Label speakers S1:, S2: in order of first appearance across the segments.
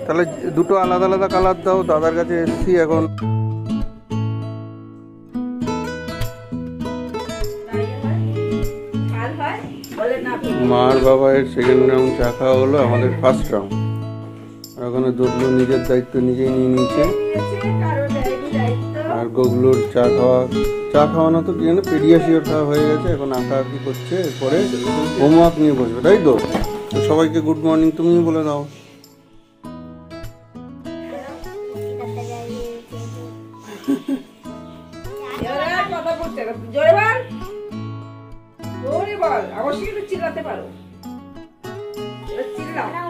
S1: তাহলে দুটো আলাদা আলাদা কালার দাও। দাদার কাছে এসছি এখন। মার বাবার সেকেন্ড রাউন্ড চা খাওয়া হলো, আমাদের ফার্স্ট রাউন্ড। ওখানে দুধলু নিজের দায়িত্ব নিজেই নিয়ে নিচ্ছে, আর গোগলুর চা খাওয়ানো তো কি জানো, পেডিয়াশিওর খাওয়া হয়ে গেছে। এখন আঁকা আঁকি করছে, এরপরে হোমওয়ার্ক নিয়ে বসবে, তাই তো? সবাইকে গুড মর্নিং তুমি বলে দাও।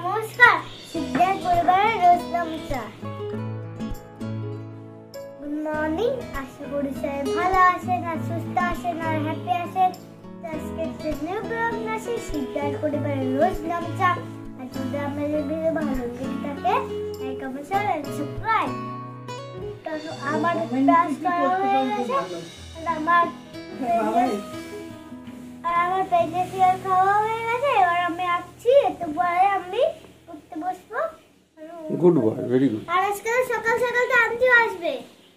S2: নমস্কার, সিদ্ধার্থ পরিবারের রোজ নমস্কার। গুড মর্নিং, আশা করি সবাই ভালো আছেন আর সুস্থ আছেন আর হ্যাপি আছেন। আজকে নিউ ব্লগ আছে সিদ্ধার্থ পরিবারের রোজ নমস্কার। আর যদি আমাদের ভিডিও ভালো লেগে থাকে like comment share and subscribe. তো আমার ব্রাশ করা হয়ে গেছে, আমার পেজে শেয়ার খাওয়া হয়ে গেছে। এবার আমি আসছি, একটু পরে আমি উঠতে বসবো।
S1: Good boy, very good.
S2: আর আজকে সকাল সকাল তো আন্টি আসবে।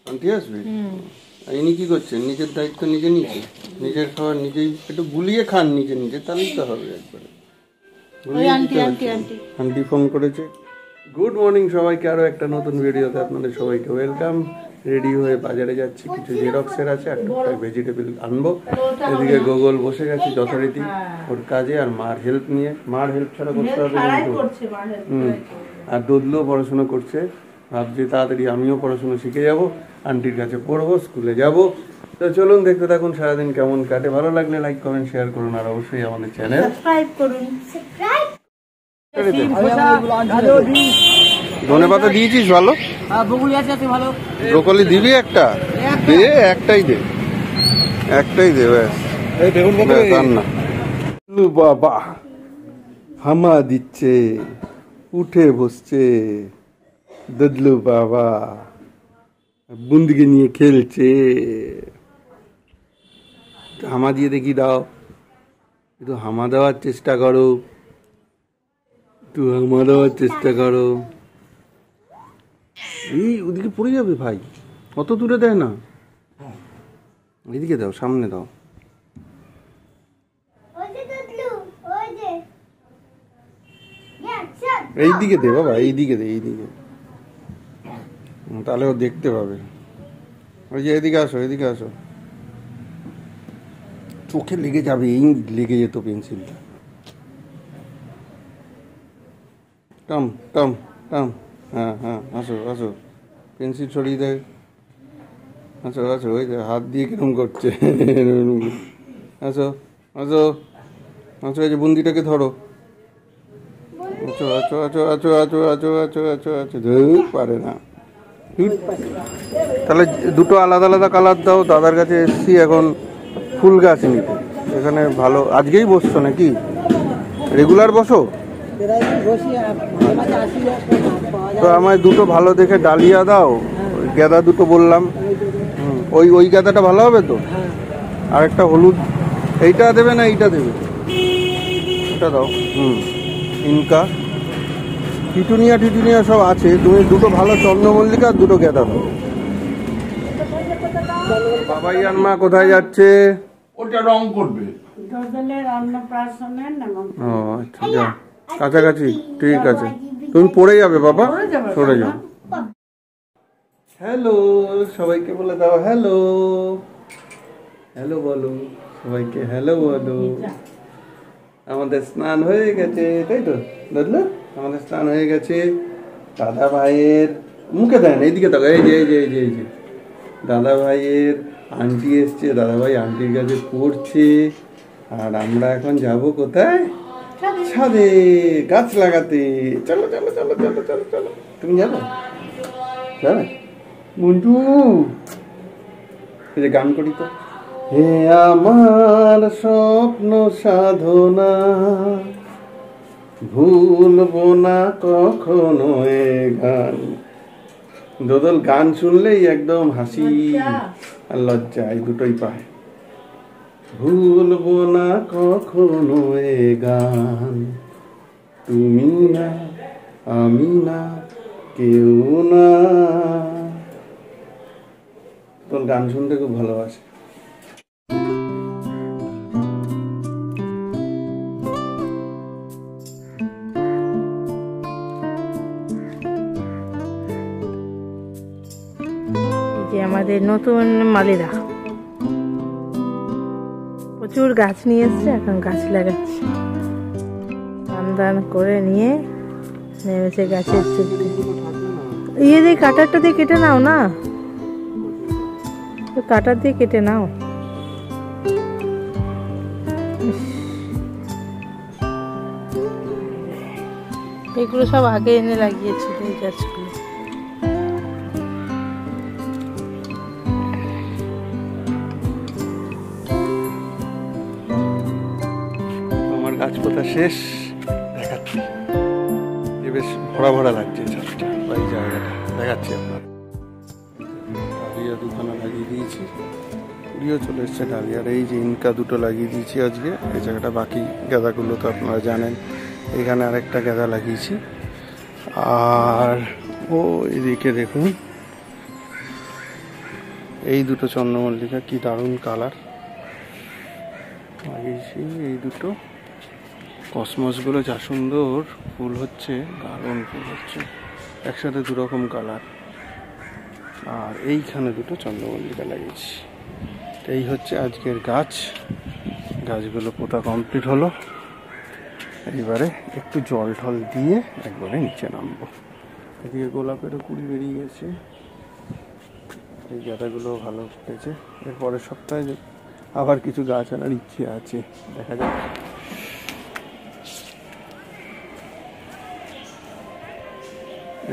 S1: আন্টি আসবে? ইনি কি করছেন? নিজের দায়িত্ব নিজে নিচ্ছে, নিজের খাবার নিজেই একটু গুলিয়ে খান নিজে নিজে, তাহলেই তো হবে। একবারে আন্টি ফোন করেছে। গুড মর্নিং সবাইকে, আরো একটা নতুন ভিডিওতে আপনাদের সবাইকে ওয়েলকাম। রেডি হয়ে বাজারে যাচ্ছি, কিছু জেরক্সের আছে আর টুকটাক ভেজিটেবল আনবো। এদিকে গোগল বসে গেছে যথারীতি ওর কাজে, আর মার হেল্প নিয়ে। মার হেল্প ছাড়া করতে হবে কিন্তু। আর দুধলু পড়াশোনা করছে, ভাবছি তাড়াতাড়ি আমিও পড়াশোনা শিখে যাব, আন্টির কাছে পড়বো, স্কুলে যাব। তো চলুন দেখতে থাকুন সারাদিন কেমন কাটে। ভালো লাগলে লাইক কমেন্ট শেয়ার করুন, আর অবশ্যই আমাদের চ্যানেল
S2: সাবস্ক্রাইব করুন।
S1: ধনেপাতা দিয়েছিস ভালো? ব্রোকলি দিবি একটা? দে, একটাই দে, একটাই দে ব্যাস। না বাবা হামা দিচ্ছে, উঠে বসছে দদলু বাবা, বুন্দিকে নিয়ে খেলছে। হামা দিয়ে দেখি দাও, একটু হামা দেওয়ার চেষ্টা করো, একটু হামা দেওয়ার চেষ্টা করো। এই ওদিকে পড়ে যাবে ভাই, অত দূরে দেয় না, এদিকে দাও, সামনে দাও। এইদিকে দে বাবা, এইদিকে দে, এইদিকে, তাহলে ও দেখতে পাবে। ওই যে এদিকে আসো, এদিকে আসো, চোখে লেগে যাবে, এই লেগে যেত পেন্সিলটা। টাম টাম টাম, হ্যাঁ হ্যাঁ, আসো আসো, পেন্সিল সরিয়ে দেয়। আসো আসো, ওই যে হাত দিয়ে কিরম করছে। আসো আসো আসো, এই যে বুন্দিটাকে ধরো। আছো আছো আছো আছো আছো আছো আছো আছো আছো, পারে না। তাহলে দুটো আলাদা আলাদা কালার দাও। দাদার কাছে এসছি এখন ফুল গাছ নিতে। এখানে ভালো, আজকেই বসছো নাকি? রেগুলার বসো? তো আমায় দুটো ভালো দেখে ডালিয়া দাও। গাঁদা দুটো বললাম, ওই ওই গাঁদাটা ভালো হবে তো? আর একটা হলুদ, এইটা দেবে না এইটা দেবে? এটা দাও। ইনকা, টিটুনিয়া টিটুনিয়া সব আছে, তুমি দুটো ভালো চন্দ্রমল্লিকা আর দুটো গাঁদা দাও। বাবাই আর মা কোথায় যাচ্ছে?
S3: ওটা রং করবে।
S1: ও আচ্ছা, যাও কাছাকাছি, ঠিক আছে। তুমি পড়ে যাবে বাবা, সরে যাও। হ্যালো সবাইকে বলে দাও, হ্যালো হ্যালো বলো সবাইকে, হ্যালো বলো। আমাদের স্নান হয়ে গেছে, তাই তো বুঝলো? আমাদের স্নান হয়ে গেছে। দাদা ভাইয়ের মুখে দেন, এইদিকে দেখো, এই যে এই যে এই যে এই যে দাদা ভাইয়ের আন্টি এসছে, দাদা ভাই আন্টির কাছে পড়ছে। আর আমরা এখন যাব কোথায়? ছাদে গাছ লাগাতে। চলো চলো চলো চলো চলো চলো, তুমি যাবে? যাবে মন্টু? এই যে গান করি তো, হে আমার স্বপ্ন সাধনা, ভুলবো না কখনো এ গান। দোদল গান শুনলেই একদম হাসি আর লজ্জা, এই দুটোই পায়। ভুলবো না কখনো এ গান, তুমি না আমি না কেউ না। তোর গান শুনতে খুব ভালোবাসে।
S4: যে আমাদের নতুন মালিরা প্রচুর গাছ নিয়ে এসছে, এখন গাছ লাগাচ্ছে। দান করে নিয়ে নেমেছে গাছের চুপতে। ইয়ে দিয়ে কাটারটা দিয়ে কেটে নাও না, কাটার দিয়ে কেটে নাও। এগুলো সব আগে এনে লাগিয়েছিল এই গাছগুলো।
S1: আমার গাছ পোতা শেষ, দেখাচ্ছি। বেশ ভরা ভরা লাগছে ছাদটা বা এই জায়গাটা, দেখাচ্ছি আপনার। ডালিয়া দুখানা লাগিয়ে দিয়েছি, কুড়িও চলে এসছে ডালিয়ার। এই যে ইনকা দুটো লাগিয়ে দিয়েছি আজকে এই জায়গাটা। বাকি গাঁদাগুলো তো আপনারা জানেন। এখানে আরেকটা গাঁদা লাগিয়েছি। আর ও এদিকে দেখুন, এই দুটো চন্দ্রমল্লিকা, কি দারুণ কালার লাগিয়েছি। এই দুটো কসমসগুলো যা সুন্দর ফুল হচ্ছে, দারুণ ফুল হচ্ছে, একসাথে দুরকম কালার। আর এইখানে দুটো চন্দ্রমল্লিকা লাগিয়েছি। এই হচ্ছে আজকের গাছ। গাছগুলো পোতা কমপ্লিট হলো। এইবারে একটু জল ঠল দিয়ে একবারে নিচে নামবো। এদিকে গোলাপেরও কুড়ি বেরিয়ে গেছে, এই গাঁদাগুলো ভালো ফুটেছে। এরপরের সপ্তাহে আবার কিছু গাছ আনার ইচ্ছে আছে, দেখা যাক।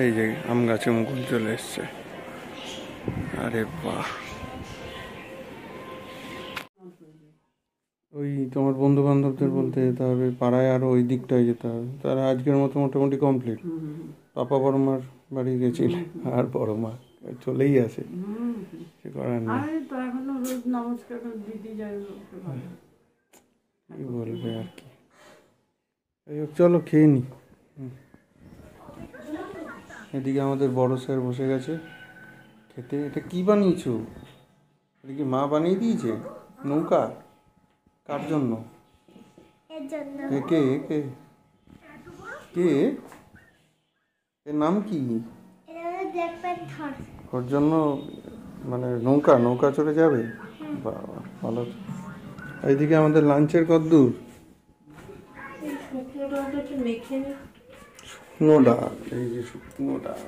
S1: এই যে আম গাছে মুকুল চলে এসছে। আরে বাহ! ওই তোমার বন্ধু বান্ধবদের বলতে যেতে হবে, পাড়ায় আরো ওই দিকটায় যেতে হবে। তারা আজকের মতো মোটামুটি কমপ্লিট। পাপা বড়মার বাড়ি গেছিল, আর বড়মা চলেই আসে, সে করার নেই। কি বলবে আর কি। চলো খেয়ে নি। এদিকে আমাদের বড় স্যার বসে গেছে খেতে। এটা কি বানিয়েছো? এটা কি মা বানিয়ে দিয়েছে? নৌকা কার জন্য? কে কে কে এর নাম কি? ওর জন্য মানে নৌকা নৌকা চড়ে যাবে? বাবা ভালো। এইদিকে আমাদের লাঞ্চের কদ্দূর? শুকনো ডাল, এই যে শুকনো ডাল,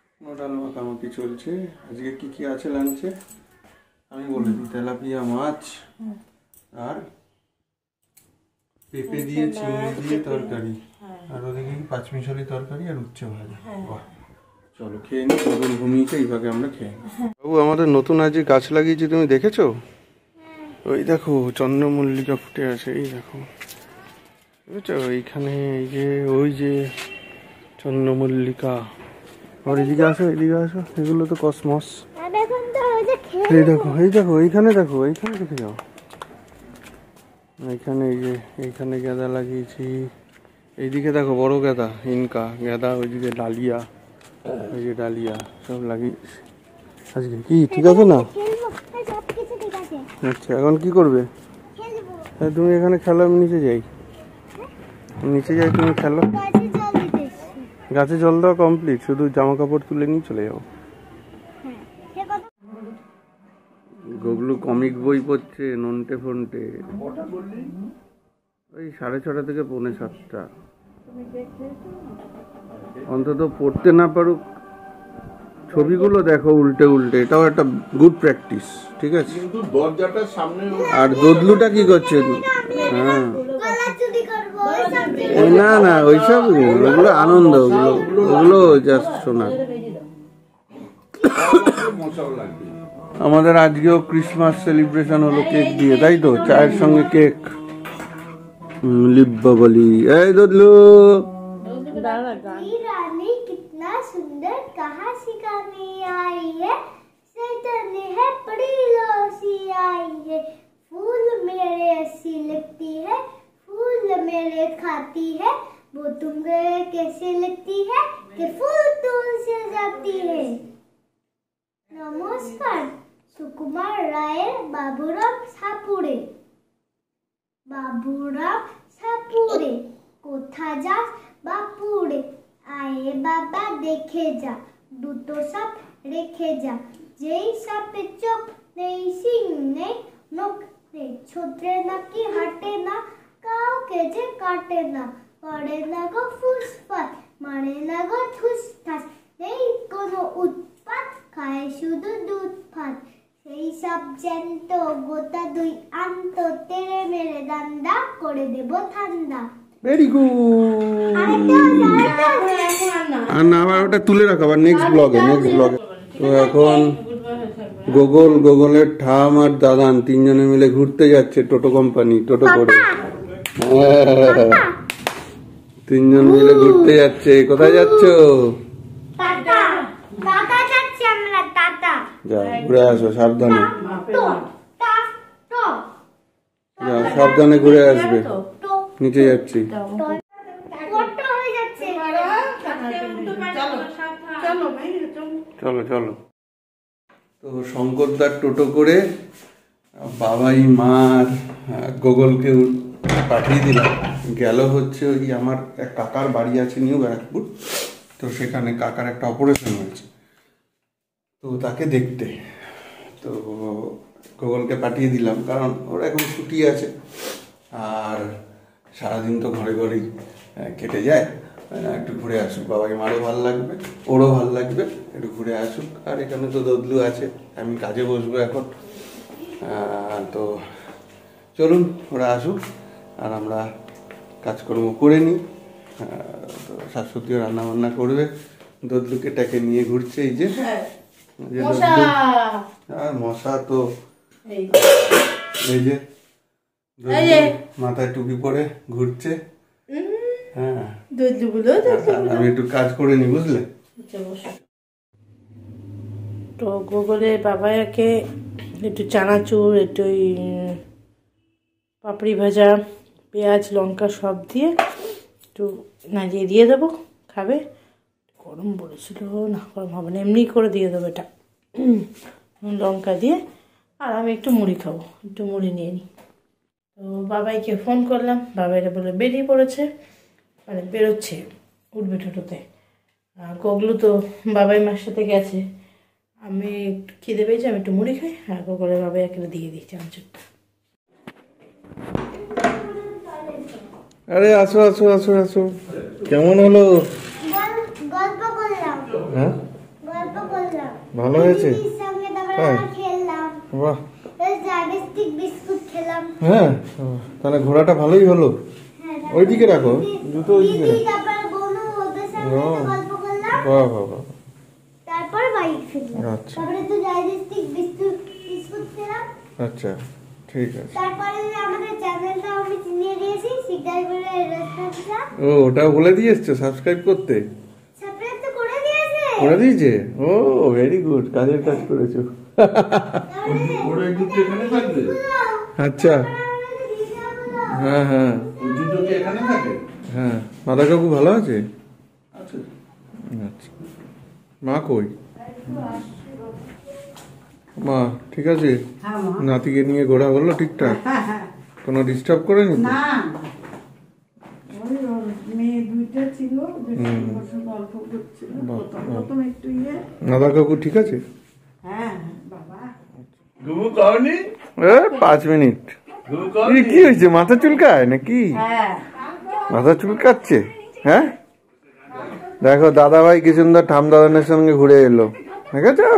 S1: শুকনো ডাল মাখামাখি চলছে। আজকে কি কি আছে লাঞ্চে আমি বলে দিই। তেলাপিয়া মাছ আর পেঁপে দিয়ে চিংড়ি দিয়ে তরকারি, আর ওদিকে পাঁচমিশালি তরকারি আর উচ্ছে ভাজা। বাহ, চলো খেয়ে নি। বদল ঘুমিয়েছে, এইভাবে আমরা খেয়ে নিই। বাবু আমাদের নতুন আজ গাছ লাগিয়েছি, তুমি দেখেছো? ওই দেখো চন্দ্রমল্লিকা ফুটে আছে, এই দেখো বুঝেছো? এইখানে এই যে ওই যে চন্দ্রমল্লিকা। আর এদিকে আসো, এদিকে আসো, এগুলো তো কসমস। এই দেখো, এই দেখো, এইখানে দেখো, এইখানে দেখে যাও। এইখানে এই যে এইখানে গাঁদা লাগিয়েছি। এইদিকে দেখো বড় গাঁদা, ইনকা গাঁদা, ওইদিকে ডালিয়া, ওই যে ডালিয়া সব লাগিয়েছি আজকে। কি ঠিক আছে না? আচ্ছা এখন কি করবে? তুমি এখানে খেলো, আমি নিচে যাই। নিচে যাই, তুমি খেলো। গাছে জল দেওয়া কমপ্লিট, শুধু জামা কাপড় তুলে নিয়ে চলে যাবো। গগলু কমিক বই পড়ছে নন্টে ফন্টে। ওই 6:30 থেকে 6:45। অন্তত পড়তে না পারুক, ছবিগুলো দেখো উল্টে উল্টে, এটাও একটা গুড প্র্যাকটিস, ঠিক আছে? আর দদলুটা কি করছে? হ্যাঁ না না ওইসব, ওগুলো আনন্দ, ওগুলো ওগুলো জাস্ট শোনা। আমাদের আজকেও ক্রিসমাস সেলিব্রেশন হলো কেক দিয়ে, তাই তো? চায়ের সঙ্গে কেক। লিব্বা বলি, এই দদলু
S2: रानी कितना सुंदर कहाँ सिखाने आई है, सैतनी है बड़ी लोसी आई है, फूल मेरे ऐसी लगती है, फूल मेरे खाती है, वो तुमको कैसे लगती है कि फूल तुमसे जाती है। नमस्कार, सुकुमार राয়ের বাবুরাম সাপুরে। বাবুরাম সাপুরে, কোথা যাস বাপুরে, আয়ে বাবা দেখে যা, দুটো সাপ রেখে যা, যেই সাপে চোখ নেই, সিং নেই, নখ নেই, ছোটরে নাকি হাঁটে না, কাউকে যে কাটে না, করে না গো ফুসফাট, মারে না গো ঠুসঠাস, নেই কোনো উৎপাত, খায় শুধু দুধ ভাত, সেই সব জ্যান্ত গোটা দুই আন্ত, তেরে মেরে দান্দা করে দেব ঠান্ডা।
S1: Very good. আর না আবার ওটা তুলে রাখো আবার নেক্সট ব্লগে। তো এখন গোগলের ঠাম আর দাদান তিনজনে মিলে ঘুরতে যাচ্ছে টোটো কোম্পানি, টোটো করে। তিনজন মিলে ঘুরতে যাচ্ছে। কোথায় যাচ্ছ? যা ঘুরে আসো সাবধানে, যা সাবধানে ঘুরে আসবে। নিচে যাচ্ছি। চলো চলো। তো শঙ্করদার টোটো করে বাবাই মার গোগলকে পাঠিয়ে দিলাম। গেল হচ্ছে ওই আমার এক কাকার বাড়ি আছে নিউ ব্যারাকপুর, তো সেখানে কাকার একটা অপারেশন হয়েছে, তো তাকে দেখতে। তো গোগলকে পাঠিয়ে দিলাম, কারণ ওর এখন ছুটি আছে আর সারাদিন তো ঘরে ঘরেই কেটে যায়। একটু ঘুরে আসুক, বাবাই মারও ভালো লাগবে, ওরও ভালো লাগবে, একটু ঘুরে আসুক। আর এখানে তো দদলু আছে, আমি কাজে বসবো এখন। তো চলুন ওরা আসুক আর আমরা কাজকর্ম করে নিই। তো শাশুড়িও রান্না বান্না করবে, দদলুকে টাকে নিয়ে ঘুরছে। এই যে মশা, তো এই যে মাথায় টুপি পরে ঘুরছে। হ্যাঁ, আমি একটু কাজ করে নি, বুঝলে।
S4: তো গোগলের বাবাকে একটু চানাচুর, একটু পাপড়ি ভাজা, পেঁয়াজ লঙ্কা সব দিয়ে একটু নাজিয়ে দিয়ে দেবো, খাবে। গরম বলেছিল না, গরম হবে না, এমনি করে দিয়ে দেবো এটা লঙ্কা দিয়ে। আর আমি একটু মুড়ি খাবো, একটু মুড়ি নিয়ে নিই। তো বাবাইকে ফোন করলাম, বাবাইরা বলে বেরিয়ে পড়েছে, মানে বেরোচ্ছে, উঠবে টোটোতে। আর গগলু তো বাবাই মার সাথে গেছে। আমি খিদে পেয়েছি, আমি একটু মুড়ি খাই, আর গোগলের বাবাই একটা দিয়ে দিই চামচটা।
S1: আরে আসো আসো আসো আসো। কেমন হলো?
S2: গল্প করলাম।
S1: হ্যাঁ,
S2: গল্প করলাম।
S1: ভালো হয়েছে?
S2: সঙ্গে তারপরে খেললাম।
S1: বাহ,
S2: ডায়াবেটিক বিস্কুট খেলাম।
S1: হ্যাঁ, তাহলে ঘোড়াটা ভালোই হলো। ওইদিকে রাখো, জুতো ওইদিকে রাখো।
S2: তারপর বনু ওদের সঙ্গে গল্প করলাম।
S1: বাহ বাহ বাহ।
S2: তারপর বাইক খেললাম।
S1: আচ্ছা,
S2: তারপরে তো ডায়াবেটিক বিস্কুট খেলাম।
S1: আচ্ছা ঠিক আছে।
S2: তারপরে আমাদের চ্যানেলটা আমি চিনিয়ে দিয়েছি, শিকদার করে রেস্টুরেন্টটা।
S1: ও, ওটাও বলে দিয়ে এসছো সাবস্ক্রাইব করতে?
S2: সাবস্ক্রাইব তো করে দিয়েছে।
S1: করে দিয়েছে? ও ভেরি গুড, কাজের কাজ করেছো।
S3: ওরা একটু এখানে থাকবে?
S1: আচ্ছা, হ্যাঁ হ্যাঁ
S3: উজ্জিত কি এখানে থাকে?
S1: হ্যাঁ। মাদা কাকু ভালো আছে?
S3: আচ্ছা
S1: আচ্ছা, মা কই? মা ঠিক আছে? নাতিকে নিয়ে ঘোরা হলো ঠিকঠাক? কোনো ডিস্টার্ব করেনি তো? মাদা কাকু ঠিক আছে?
S3: ঘুমু খাওনি?
S1: 5 মিনিট। কি হয়েছে, মাথা চুলকায় নাকি? মাথা চুলকাচ্ছে? হ্যাঁ, দেখো দাদা ভাই কি সুন্দর ঠাম দাদানের সঙ্গে ঘুরে এলো, দেখেছো?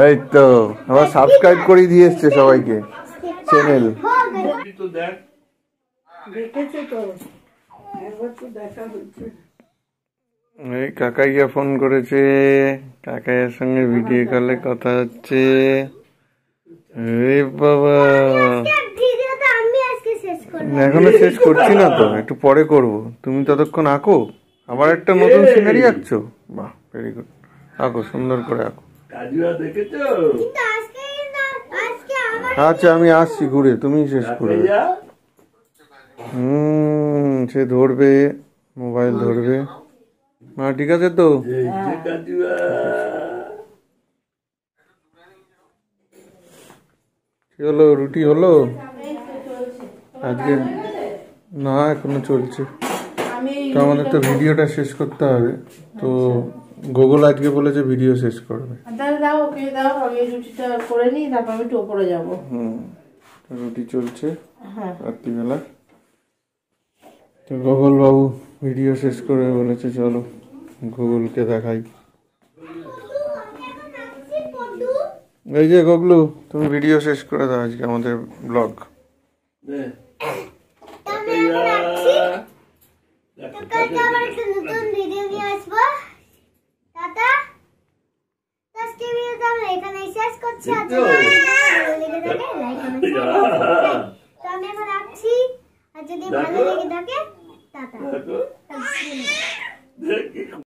S1: এই তো আবার সাবস্ক্রাইব করে দিয়ে এসছে সবাইকে চ্যানেল।
S3: তো দেখ,
S1: এই কাকাইয়া ফোন করেছে, কাকাইয়ের সঙ্গে ভিডিও কলে কথা হচ্ছে। বাবা, এখনো শেষ করছি না তো, একটু পরে করব। তুমি ততক্ষণ আঁকো, আবার একটা নতুন সিনারি আঁকছো। বাহ, ভেরি গুড, আঁকো, সুন্দর করে আঁকো।
S3: কাজুয়া দেখেছো?
S2: কিন্তু আজকে আমার
S1: আচ্ছা আমি আসছি ঘুরে, তুমি শেষ করে। সে ধরবে, মোবাইল ধরবে। মা ঠিক আছে তো? কি হলো, রুটি হলো আজকে? না এখনো চলছে। তো আমাদের তো ভিডিওটা শেষ করতে হবে, তো গুগল আজকে বলেছে ভিডিও শেষ করবে।
S4: তাহলে দাও, ওকে দাও, আমি রুটিটা করে নিই, তারপর আমি একটু ওপরে যাবো।
S1: রুটি চলছে
S4: হ্যাঁ
S1: রাত্রিবেলা। তো গুগল বাবু ভিডিও শেষ করে বলেছে চলো গুগলকে দেখাই। এই যে গগলু, তুমি ভিডিও শেষ করে দাও আজকে আমাদের ব্লগ।
S2: কালকে আবার একটা নতুন ভিডিও নিয়ে আসবো। টাটা। আজকে ভিডিওটা আমরা এখানে শেষ করছি। তো আমি এখন রাখছি, আর যদি ভালো লেগে থাকে টাটা।